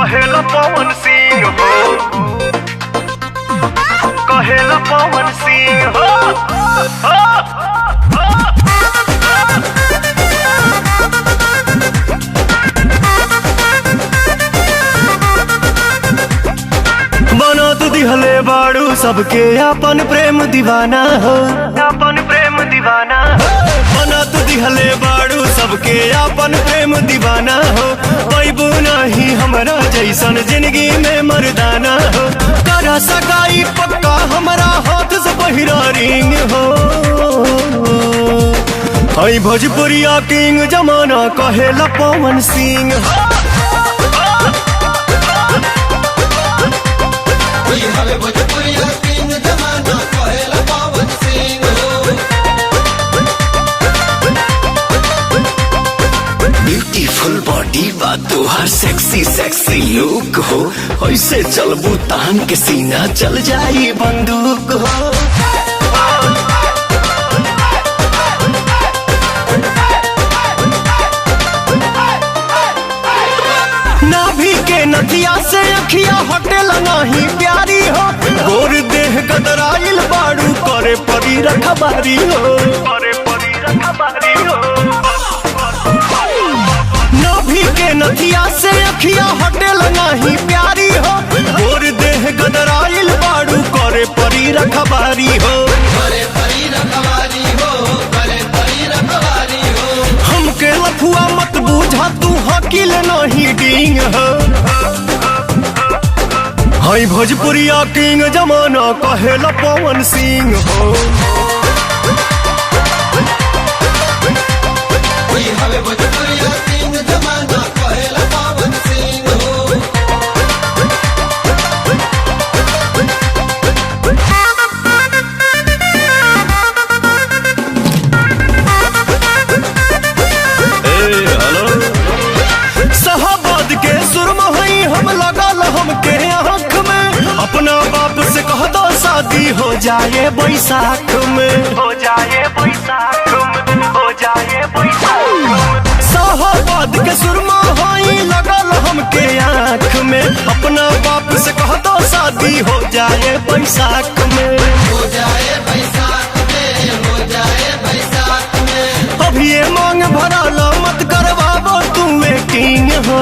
कहेला पवन सिंह हो, कहेला पवन सिंह हो, बना तू दिहले बाड़ू सबके अपन प्रेम दीवाना हो, अपन प्रेम दीवाना हो। बना तू दिहले बाड़ू सबके अपन प्रेम दीवाना हो। पैबू नहीं हमरा जैसन जिंदगी में मर्दाना हो। करा सगाई पक्का हमरा हाथ से पहिरा रिंग हो। हई भोजपुरिया किंग जमाना कहेला पवन सिंह हो। भोजपुरिया किंग जमाना कहेला पवन सिंह हो। ब्यूटीफुल बॉडी बा तोहार सेक्सी सेक्सी लुक हो। ऐसे चलबू तान के सीना चल जाई बंदूक हो। नाभि के नथिया से अखिया हटेल नहीं प्यारी हो। गोर देह गदराइल बाड़ू करे परी रखबारी हो, करे परी रखबारी हो। नाभि के नथिया से अखिया हटेल नहीं प्यारी हो। गोर देह गदराइल बाड़ू करे परी रखबारी हो, करे परी रखवारी हो, करे परी रखवारी हो। हमके लफुआ मत बूझा तू हकील नहीं डींग हो। हई भोजपुरिया किंग जमाना कहेला पवन सिंह हो। भोजपुरिया किंग जमाना कहेला पवन सिंह हो। शाहबाद के सुरमा हई हम लगल हमके आँख में। अपना बाप से कह दो शादी हो जाए बैसाख में, हो जाए बैसाख में, हो जाए बैसाख में। शाहबाद के सुरमा हई लगल हमके आँख में। अपना बाप से कह दो शादी हो जाए बैसाख में, हो जाए बैसाख में, हो जाए बैसाख में। अभी ये मांग भराला मत करवाबो तू किंग हो।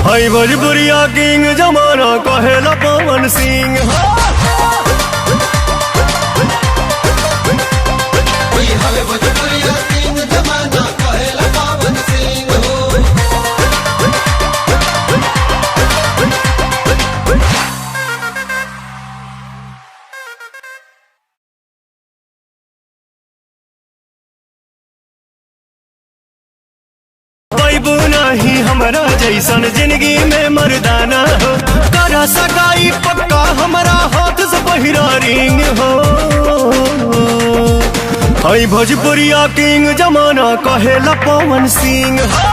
हई भोजपुरिया किंग जमाना कहेला पवन सिंह हो। भोजपुरिया किंग जमाना कहेला पवन सिंह हो। पैबू नहीं हमरा जैसन जिंदगी में मर्दाना हो। करा सगाई पक्का हमरा हाथ से पहिरा रिंग हो। हई भोजपुरिया किंग जमाना कहेला पवन सिंह हो।